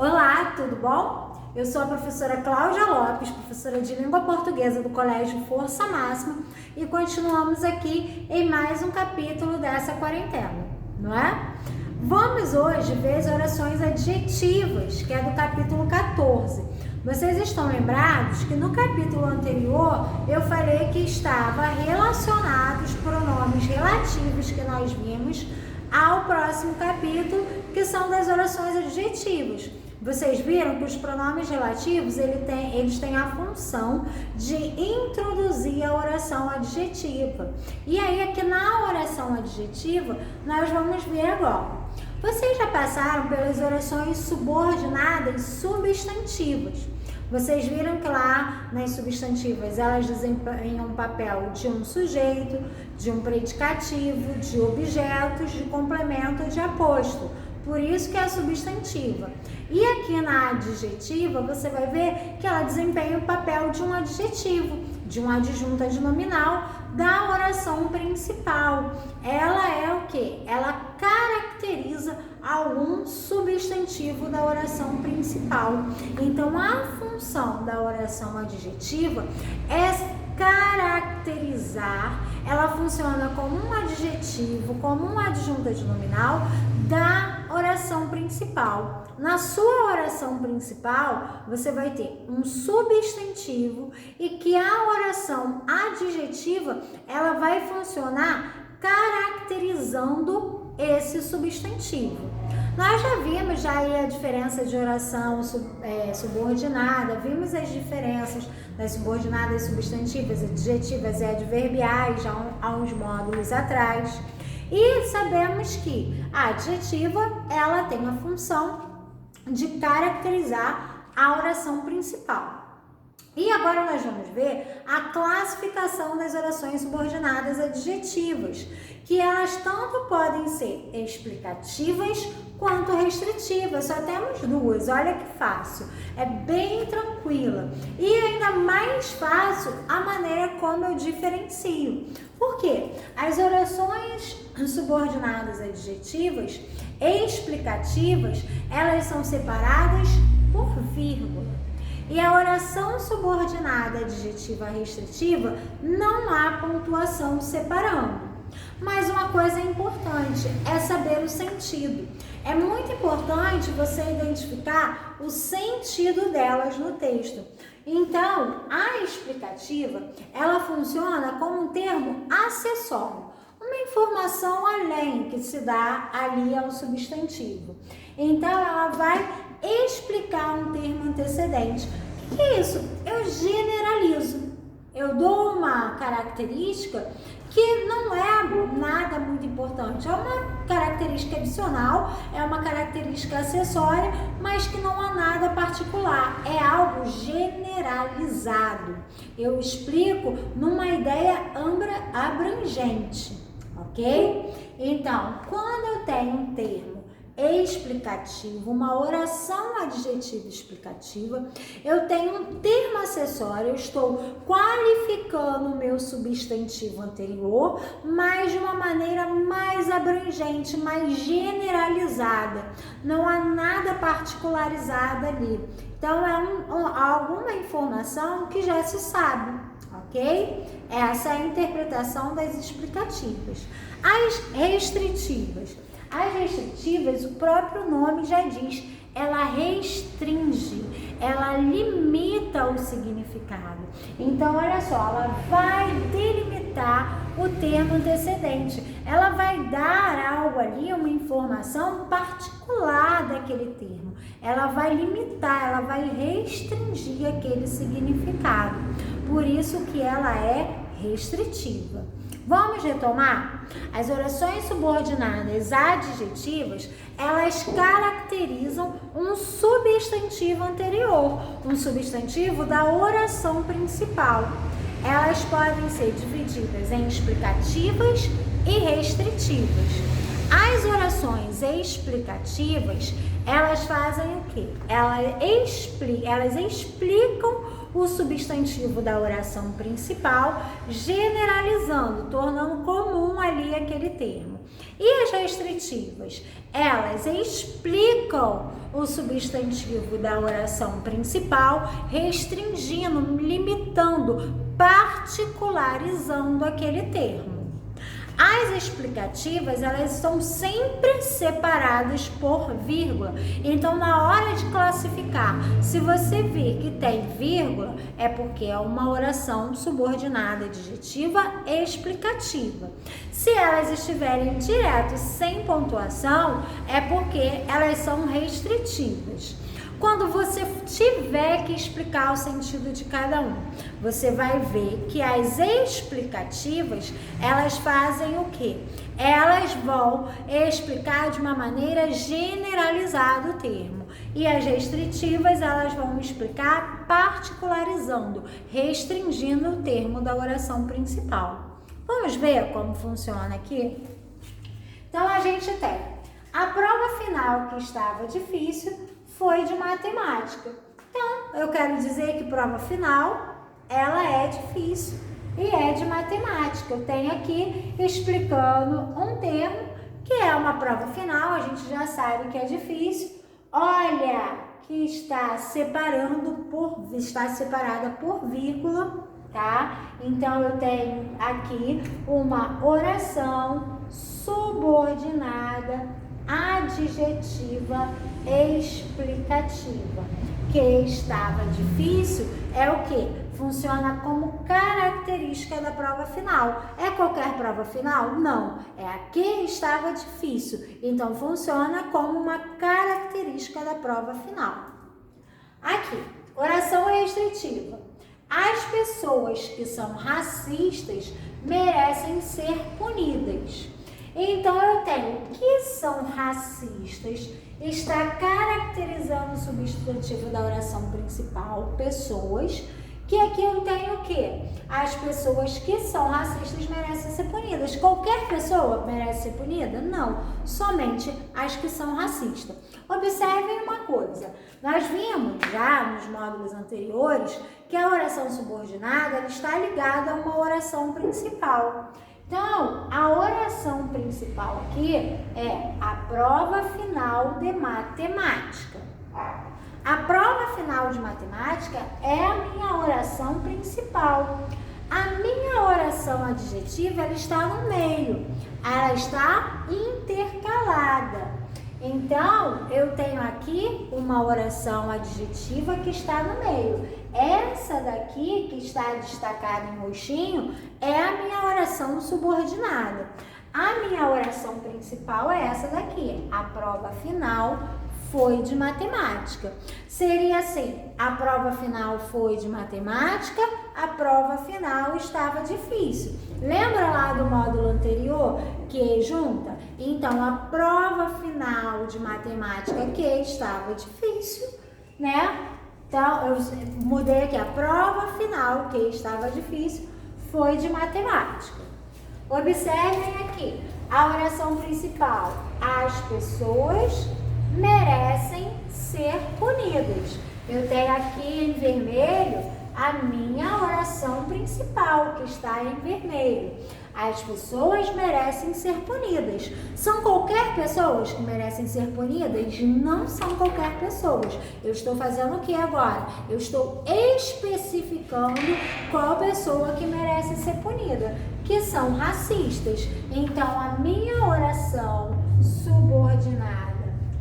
Olá, tudo bom? Eu sou a professora Cláudia Lopes, professora de língua portuguesa do Colégio Força Máxima, e continuamos aqui em mais um capítulo dessa quarentena, não é? Vamos hoje ver as orações adjetivas, que é do capítulo 14. Vocês estão lembrados que no capítulo anterior eu falei que estava relacionado os pronomes relativos que nós vimos ao próximo capítulo, que são das orações adjetivas. Vocês viram que os pronomes relativos eles têm a função de introduzir a oração adjetiva. E aí aqui na oração adjetiva nós vamos ver agora. Vocês já passaram pelas orações subordinadas substantivas. Vocês viram que lá nas substantivas elas desempenham um papel de um sujeito, de um predicativo, de objetos, de complemento ou de aposto. Por isso que é substantiva. E aqui na adjetiva você vai ver que ela desempenha o papel de um adjetivo, de um adjunto adnominal da oração principal. Ela é o quê? Ela caracteriza algum substantivo da oração principal. Então a função da oração adjetiva é caracterizar, ela funciona como um adjetivo, como um adjunto adnominal da oração principal. Na sua oração principal, você vai ter um substantivo e que a oração adjetiva, ela vai funcionar caracterizando esse substantivo. Nós já vimos aí a diferença de oração subordinada, vimos as diferenças das subordinadas substantivas, adjetivas e adverbiais há uns módulos atrás. E sabemos que a adjetiva, ela tem a função de caracterizar a oração principal. E agora nós vamos ver a classificação das orações subordinadas adjetivas, que elas tanto podem ser explicativas quanto restritivas. Só temos duas, olha que fácil, é bem tranquila. E ainda mais fácil a maneira como eu diferencio. Por quê? As orações subordinadas adjetivas explicativas, elas são separadas por vírgula. E a oração subordinada adjetiva restritiva não há pontuação separando. Mas uma coisa importante é saber o sentido. É muito importante você identificar o sentido delas no texto. Então, a explicativa, ela funciona como um termo acessório, uma informação além que se dá ali ao substantivo. Então, ela vai explicar um termo antecedente. O que é isso? Eu generalizo. Eu dou uma característica que não é nada muito importante. É uma característica adicional, é uma característica acessória, mas que não há nada particular. É algo generalizado. Eu explico numa ideia abrangente, ok? Então, quando eu tenho um termo explicativo, uma oração adjetiva explicativa, eu tenho um termo acessório, eu estou qualificando o meu substantivo anterior, mas de uma maneira mais abrangente, mais generalizada. Não há nada particularizado ali. Então, é alguma informação que já se sabe, ok? Essa é a interpretação das explicativas. As restritivas. As restritivas, o próprio nome já diz, ela restringe, ela limita o significado. Então, olha só, ela vai delimitar o termo antecedente. Ela vai dar algo ali, uma informação particular daquele termo. Ela vai limitar, ela vai restringir aquele significado. Por isso que ela é restritiva. Vamos retomar? As orações subordinadas adjetivas, elas caracterizam um substantivo anterior, um substantivo da oração principal. Elas podem ser divididas em explicativas e restritivas. As orações explicativas, elas fazem o quê? Elas explicam o substantivo da oração principal, generalizando, tornando comum ali aquele termo. E as restritivas? Elas explicam o substantivo da oração principal, restringindo, limitando, particularizando aquele termo. As explicativas, elas são sempre separadas por vírgula. Então, na hora de classificar, se você vir que tem vírgula, é porque é uma oração subordinada adjetiva explicativa. Se elas estiverem direto sem pontuação, é porque elas são restritivas. Quando você tiver que explicar o sentido de cada um, você vai ver que as explicativas, elas fazem o quê? Elas vão explicar de uma maneira generalizada o termo. E as restritivas, elas vão explicar particularizando, restringindo o termo da oração principal. Vamos ver como funciona aqui? Então, a gente tem a prova final que estava difícil, foi de matemática. Então, eu quero dizer que prova final, ela é difícil e é de matemática. Eu tenho aqui explicando um termo que é uma prova final, a gente já sabe que é difícil. Olha, que está separada por vírgula, tá? Então, eu tenho aqui uma oração subordinada adjetiva explicativa. Que estava difícil é o que? Funciona como característica da prova final. É qualquer prova final? Não. É a que estava difícil. Então, funciona como uma característica da prova final. Aqui, oração restritiva. As pessoas que são racistas merecem ser punidas. Então, eu tenho que são racistas, está caracterizando o substantivo da oração principal, pessoas, que aqui eu tenho o quê? As pessoas que são racistas merecem ser punidas. Qualquer pessoa merece ser punida? Não, somente as que são racistas. Observem uma coisa, nós vimos já nos módulos anteriores que a oração subordinada está ligada a uma oração principal. Então, a oração principal aqui é a prova final de matemática. A prova final de matemática é a minha oração principal. A minha oração adjetiva, ela está no meio. Ela está intercalada. Então, eu tenho aqui uma oração adjetiva que está no meio. Essa daqui, que está destacada em roxinho, é a minha oração subordinada. A minha oração principal é essa daqui. A prova final foi de matemática. Seria assim, a prova final foi de matemática, a prova final estava difícil. Lembra lá do módulo anterior que junta? Então, a prova final de matemática que estava difícil, né? Então, eu mudei aqui, a prova final que estava difícil foi de matemática. Observem aqui, a oração principal, as pessoas merecem ser punidas. Eu tenho aqui em vermelho a minha oração principal, que está em vermelho. As pessoas merecem ser punidas. São qualquer pessoas que merecem ser punidas? Não são qualquer pessoas. Eu estou fazendo o que agora? Eu estou especificando qual pessoa que merece ser punida, que são racistas. Então, a minha oração subordinada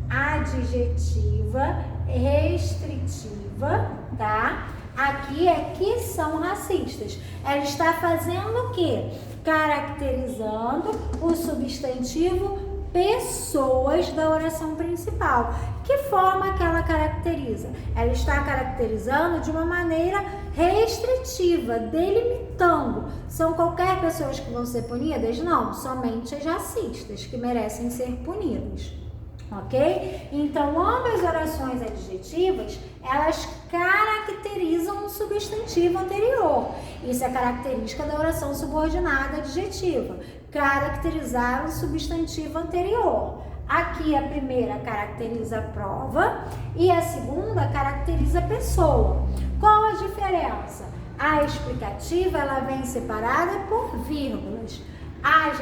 adjetiva restritiva, tá? Aqui é que são racistas. Ela está fazendo o quê? Caracterizando o substantivo pessoas da oração principal. Que forma que ela caracteriza? Ela está caracterizando de uma maneira restritiva, delimitando. São qualquer pessoas que vão ser punidas? Não, somente as racistas que merecem ser punidas. Ok? Então, ambas orações adjetivas, elas caracterizam o substantivo anterior. Isso é característica da oração subordinada adjetiva. Caracterizar o substantivo anterior. Aqui a primeira caracteriza a prova e a segunda caracteriza a pessoa. Qual a diferença? A explicativa, ela vem separada por vírgulas. As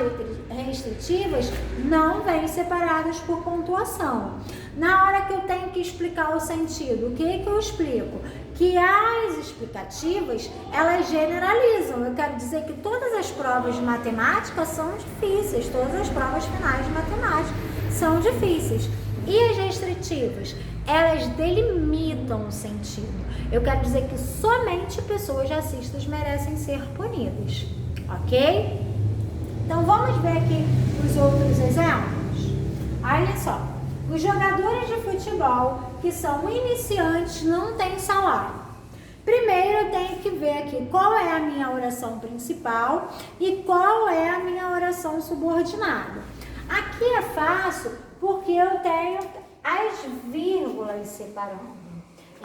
restritivas não vêm separadas por pontuação. Na hora que eu tenho que explicar o sentido. O que eu explico? Que as explicativas, elas generalizam. Eu quero dizer que todas as provas de matemática são difíceis, todas as provas finais de matemática são difíceis. E as restritivas? Elas delimitam o sentido. Eu quero dizer que somente pessoas racistas merecem ser punidas, ok? Então vamos ver aqui os outros exemplos. Olha só, os jogadores de futebol que são iniciantes não têm salário. Primeiro eu tenho que ver aqui qual é a minha oração principal e qual é a minha oração subordinada. Aqui é fácil porque eu tenho as vírgulas separando.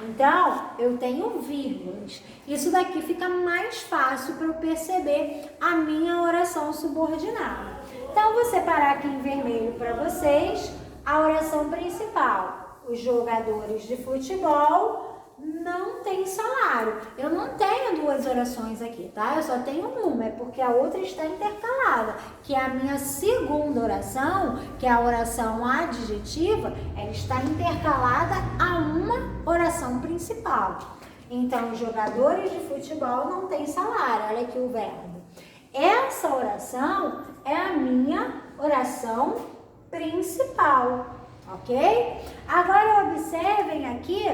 Então, eu tenho vírgulas. Isso daqui fica mais fácil para eu perceber a minha oração subordinada. Então, vou separar aqui em vermelho para vocês a oração principal. Os jogadores de futebol não têm salário. Eu não tenho duas orações aqui, tá? Eu só tenho uma, é porque a outra está intercalada, que é a minha segunda oração, que é a oração adjetiva, ela está intercalada a uma oração principal. Então, os jogadores de futebol não têm salário. Olha aqui o verbo. Essa oração é a minha oração principal, ok? Agora, observem aqui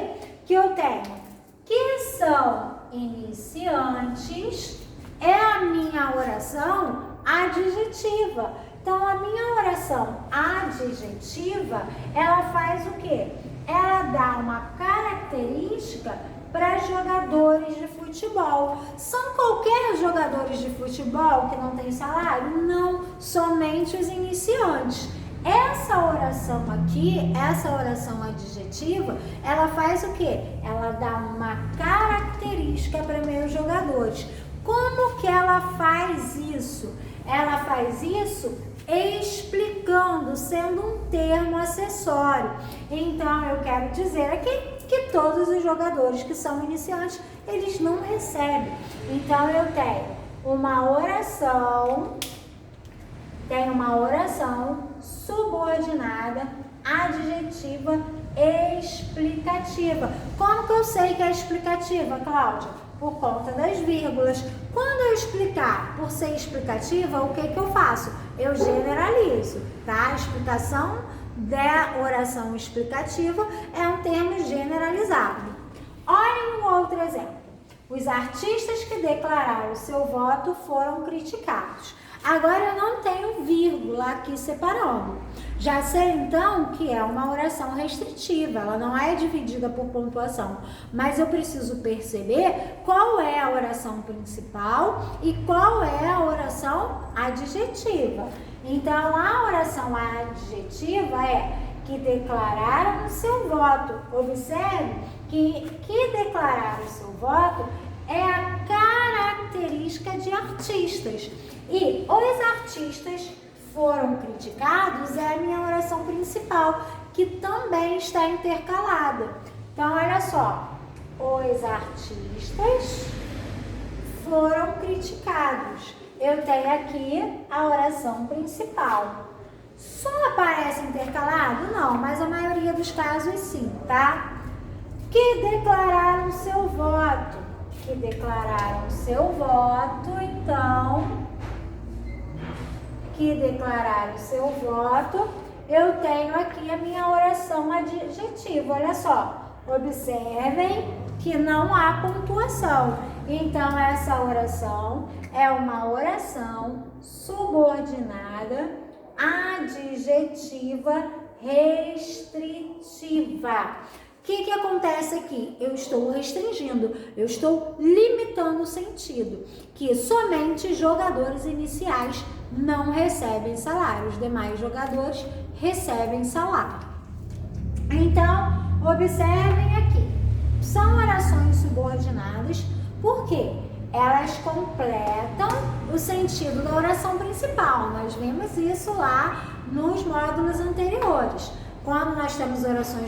que eu tenho que são iniciantes, é a minha oração adjetiva. Então, a minha oração adjetiva, ela faz o quê? Ela dá uma característica para jogadores de futebol. São qualquer jogadores de futebol que não tem salário? Não, somente os iniciantes. Essa oração aqui, essa oração adjetiva, ela faz o quê? Ela dá uma característica para meus jogadores. Como que ela faz isso? Ela faz isso explicando, sendo um termo acessório. Então, eu quero dizer aqui que todos os jogadores que são iniciantes, eles não recebem. Então, eu tenho uma oração subordinada, adjetiva, explicativa. Como que eu sei que é explicativa, Cláudia? Por conta das vírgulas. Quando eu explicar por ser explicativa, o que eu faço? Eu generalizo, tá? A explicação da oração explicativa é um termo generalizado. Olhem um outro exemplo. Os artistas que declararam seu voto foram criticados. Agora eu não tenho vírgula aqui separando. Já sei então que é uma oração restritiva, ela não é dividida por pontuação, mas eu preciso perceber qual é a oração principal e qual é a oração adjetiva. Então a oração adjetiva é que declararam o seu voto. Observe que declarar o seu voto é a característica de artistas. E os artistas foram criticados é a minha oração principal, que também está intercalada. Então, olha só, os artistas foram criticados. Eu tenho aqui a oração principal. Só aparece intercalado? Não, mas a maioria dos casos sim, tá? Que declararam seu voto. Que declararam seu voto, então... que declararam seu voto, eu tenho aqui a minha oração adjetiva. Olha só, observem que não há pontuação. Então, essa oração é uma oração subordinada, adjetiva, restritiva. O que acontece aqui? Eu estou restringindo, eu estou limitando o sentido, que somente jogadores iniciais não recebem salário, os demais jogadores recebem salário. Então, observem aqui, são orações subordinadas, porque elas completam o sentido da oração principal. Nós vimos isso lá nos módulos anteriores. Quando nós temos oração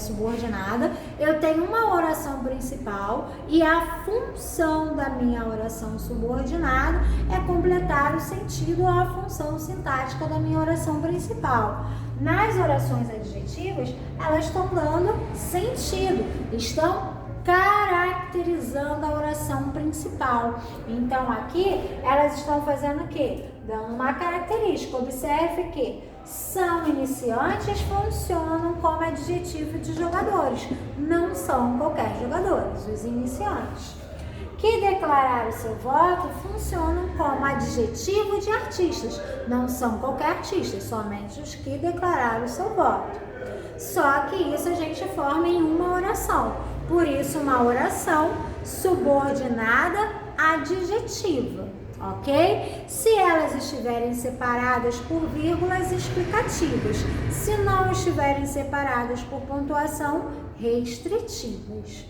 subordinada, eu tenho uma oração principal e a função da minha oração subordinada é completar o sentido ou a função sintática da minha oração principal. nas orações adjetivas, elas estão dando sentido, estão caracterizando a oração principal. Então, aqui, elas estão fazendo o quê? Dando uma característica. Observe que são iniciantes, funcionam como adjetivo de jogadores. Não são qualquer jogadores, os iniciantes. Que declararam seu voto funcionam como adjetivo de artistas. Não são qualquer artista, somente os que declararam seu voto. Só que isso a gente forma em uma oração. Por isso, uma oração subordinada adjetiva, ok? Se elas estiverem separadas por vírgulas explicativas, se não estiverem separadas por pontuação restritivas.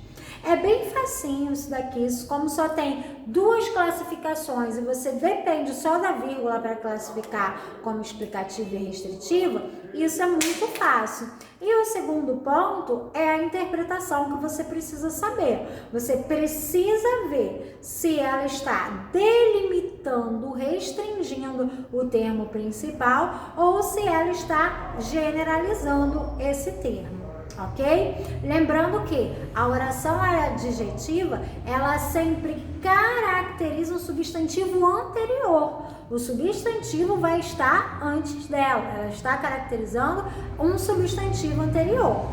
É bem facinho isso daqui, como só tem duas classificações e você depende só da vírgula para classificar como explicativa e restritiva, isso é muito fácil. E o segundo ponto é a interpretação que você precisa saber. Você precisa ver se ela está delimitando, restringindo o termo principal ou se ela está generalizando esse termo. Ok? Lembrando que a oração adjetiva, ela sempre caracteriza o substantivo anterior. O substantivo vai estar antes dela. Ela está caracterizando um substantivo anterior.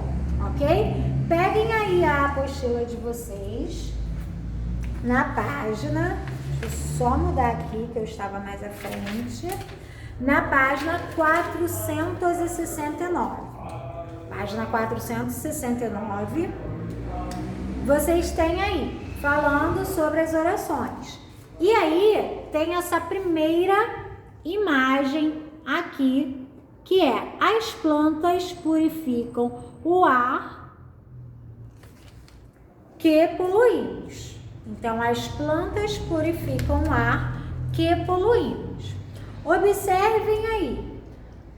Ok? Peguem aí a apostila de vocês na página. Deixa eu só mudar aqui que eu estava mais à frente. Na página 469. Página 469, vocês têm aí, falando sobre as orações. E aí, tem essa primeira imagem aqui, que é: as plantas purificam o ar que poluímos. Então, as plantas purificam o ar que poluímos. Observem aí,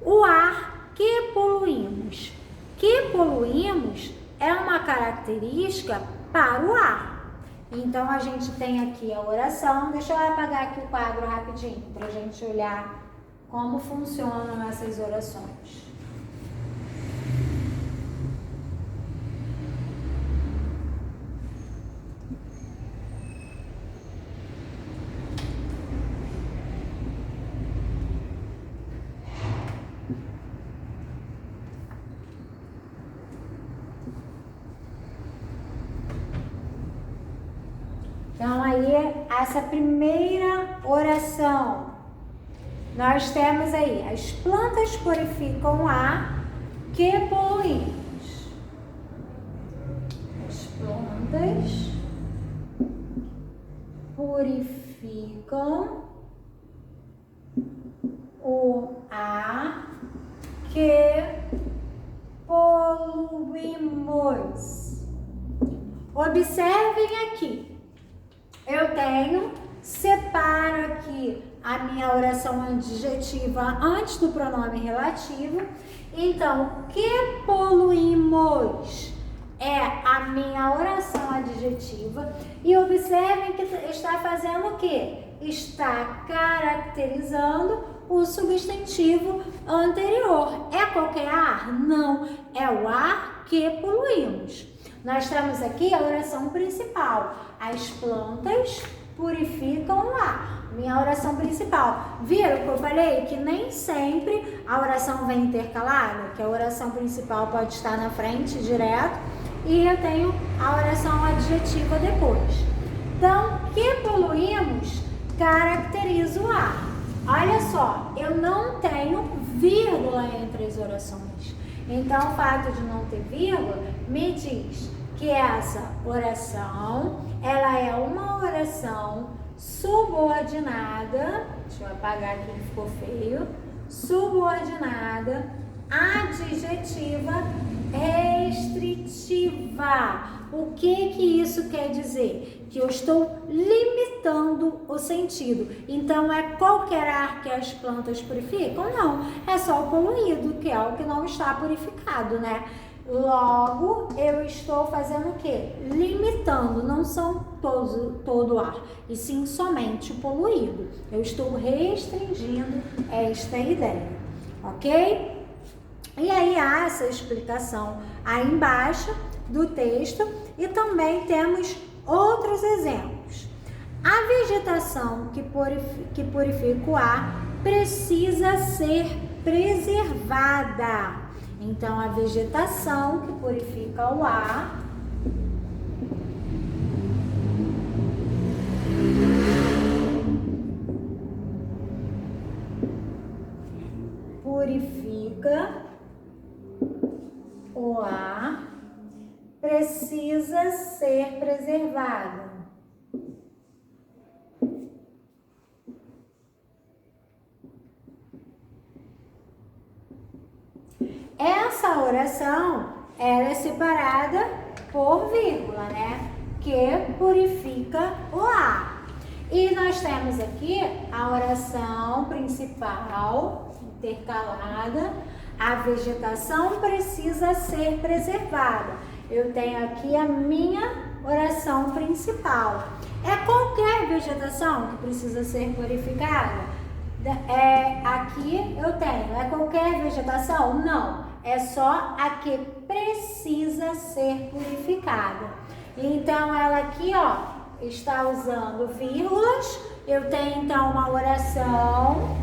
o ar que poluímos. Que poluímos é uma característica para o ar. Então, a gente tem aqui a oração. Deixa eu apagar aqui o quadro rapidinho, para a gente olhar como funcionam essas orações. Então, aí, essa primeira oração, nós temos aí: as plantas purificam o ar que poluímos. As plantas purificam o ar que poluímos. Observem aqui. Eu separo aqui a minha oração adjetiva antes do pronome relativo. Então, que poluímos é a minha oração adjetiva. E observem que está fazendo o quê? Está caracterizando o substantivo anterior. É qualquer ar? Não, é o ar que poluímos. Nós temos aqui a oração principal. As plantas purificam o ar. Minha oração principal. Viram que eu falei que nem sempre a oração vem intercalada? Que a oração principal pode estar na frente direto e eu tenho a oração adjetiva depois. Então, que poluímos caracteriza o ar. Olha só, eu não tenho vírgula entre as orações. Então, o fato de não ter vírgula me diz que essa oração, ela é uma oração subordinada, deixa eu apagar aqui que ficou feio, subordinada, adjetiva, restritiva. O que isso quer dizer? Que eu estou limitando o sentido. Então, é qualquer ar que as plantas purificam? Não, é só o poluído, que é o que não está purificado, né? Logo, eu estou fazendo o quê? Limitando, não são todo ar, e sim somente o poluído. Eu estou restringindo esta ideia, ok? E aí há essa explicação aí embaixo do texto e também temos outros exemplos. A vegetação que purifica o ar precisa ser preservada. Então, a vegetação que purifica o ar precisa ser preservada. Essa oração, ela é separada por vírgula, né? Que purifica o ar. E nós temos aqui a oração principal, intercalada. A vegetação precisa ser preservada. Eu tenho aqui a minha oração principal. É qualquer vegetação que precisa ser purificada? Aqui eu tenho, é qualquer vegetação? Não, é só a que precisa ser purificada. Então, ela aqui, ó, está usando vírgulas. Eu tenho, então, uma oração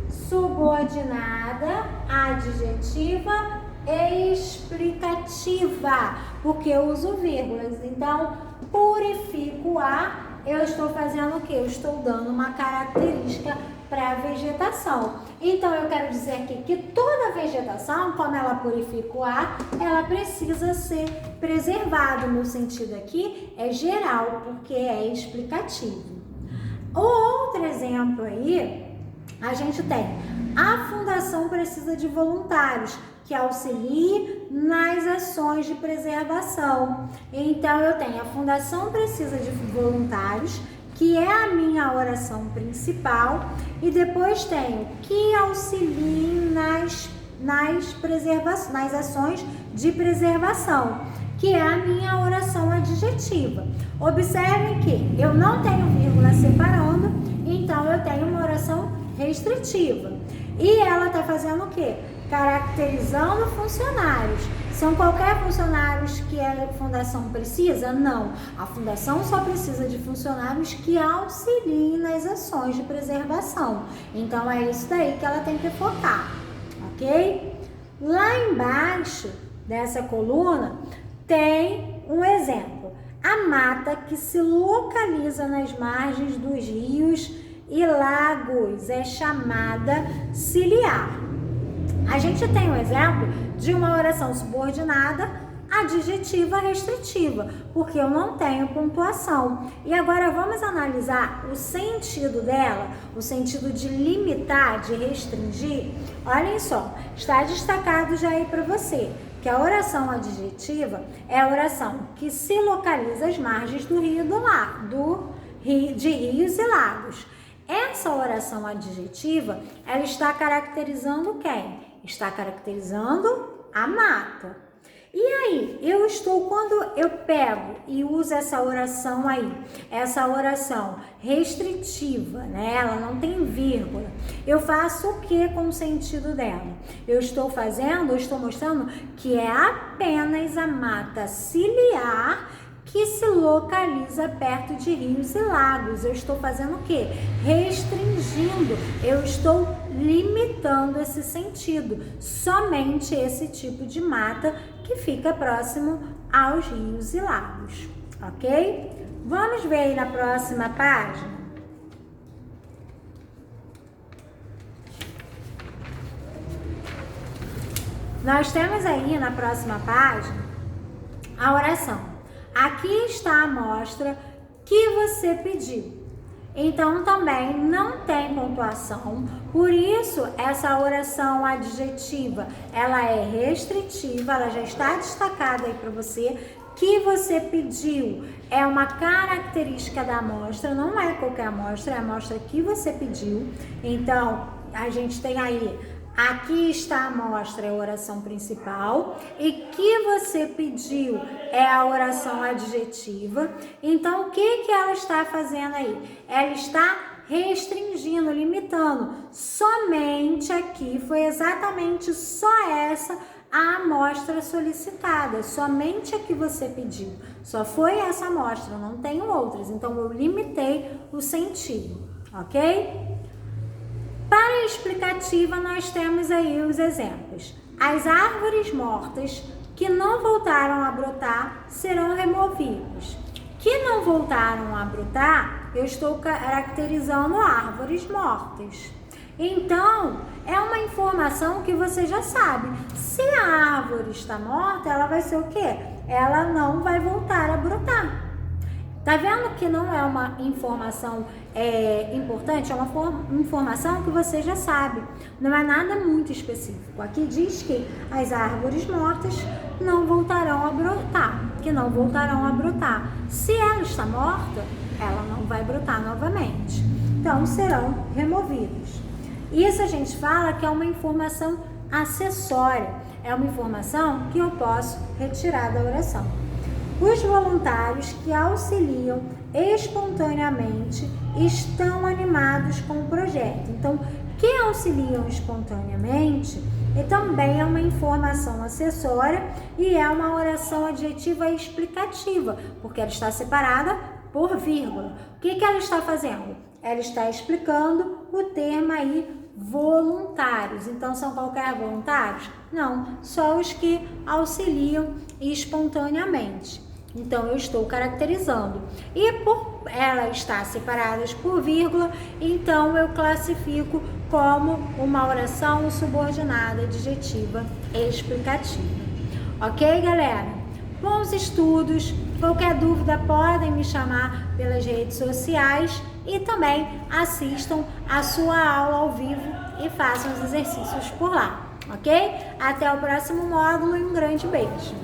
subordinada, adjetiva e explicativa, porque eu uso vírgulas. Então, purifico o ar, eu estou fazendo o quê? Eu estou dando uma característica para a vegetação. Então, eu quero dizer aqui que toda vegetação, como ela purifica o ar, ela precisa ser preservada. O meu sentido aqui é geral, porque é explicativo. O outro exemplo aí, a gente tem: a fundação precisa de voluntários que auxiliem nas ações de preservação. Então, eu tenho: a fundação precisa de voluntários, que é a minha oração principal, e depois tenho que auxiliem nas ações de preservação, que é a minha oração adjetiva. Observem que eu não tenho vírgula separando, então eu tenho uma oração restritiva. E ela está fazendo o quê? Caracterizando funcionários. São qualquer funcionários que a fundação precisa? Não. A fundação só precisa de funcionários que auxiliem nas ações de preservação. Então, é isso daí que ela tem que focar, ok? Lá embaixo dessa coluna tem um exemplo. A mata que se localiza nas margens dos rios e lagos é chamada ciliar. A gente tem um exemplo de uma oração subordinada, adjetiva restritiva, porque eu não tenho pontuação. E agora vamos analisar o sentido dela, o sentido de limitar, de restringir. Olhem só, está destacado já aí para você que a oração adjetiva é a oração que se localiza às margens do rio de rios e lagos. Essa oração adjetiva, ela está caracterizando quem? Está caracterizando a mata. E aí, quando eu pego e uso essa oração aí, essa oração restritiva, né? Ela não tem vírgula. Eu faço o que com o sentido dela? Eu estou mostrando que é apenas a mata ciliar que se localiza perto de rios e lagos. Eu estou fazendo o quê? Restringindo. Eu estou limitando esse sentido. Somente esse tipo de mata que fica próximo aos rios e lagos. Ok? Vamos ver aí na próxima página. Nós temos aí na próxima página a oração. Aqui está a amostra que você pediu. Então, também não tem pontuação, por isso, essa oração adjetiva, ela é restritiva, ela já está destacada aí para você, que você pediu. É uma característica da amostra, não é qualquer amostra, é a amostra que você pediu. Então, a gente tem aí: aqui está a amostra, é a oração principal, e que você pediu é a oração adjetiva. Então, o que ela está fazendo aí? Ela está restringindo, limitando. Somente aqui foi exatamente só essa a amostra solicitada, somente a que você pediu. Só foi essa amostra, não tenho outras. Então, eu limitei o sentido, ok? Para a explicativa, nós temos aí os exemplos. As árvores mortas que não voltaram a brotar serão removidas. Que não voltaram a brotar, eu estou caracterizando árvores mortas. Então, é uma informação que você já sabe. Se a árvore está morta, ela vai ser o quê? Ela não vai voltar a brotar. Tá vendo que não é uma informação importante? É uma informação que você já sabe. Não é nada muito específico. Aqui diz que as árvores mortas não voltarão a brotar. Que não voltarão a brotar. Se ela está morta, ela não vai brotar novamente. Então, serão removidos. Isso a gente fala que é uma informação acessória. É uma informação que eu posso retirar da oração. Os voluntários que auxiliam espontaneamente estão animados com o projeto. Então, que auxiliam espontaneamente também é uma informação acessória e é uma oração adjetiva explicativa, porque ela está separada por vírgula. O que ela está fazendo? Ela está explicando o termo aí voluntários. Então, são qualquer voluntários? Não, só os que auxiliam espontaneamente. Então, eu estou caracterizando. E por ela estar separadas por vírgula, então eu classifico como uma oração subordinada adjetiva explicativa. Ok, galera? Bons estudos. Qualquer dúvida podem me chamar pelas redes sociais e também assistam a sua aula ao vivo e façam os exercícios por lá, ok? Até o próximo módulo e um grande beijo!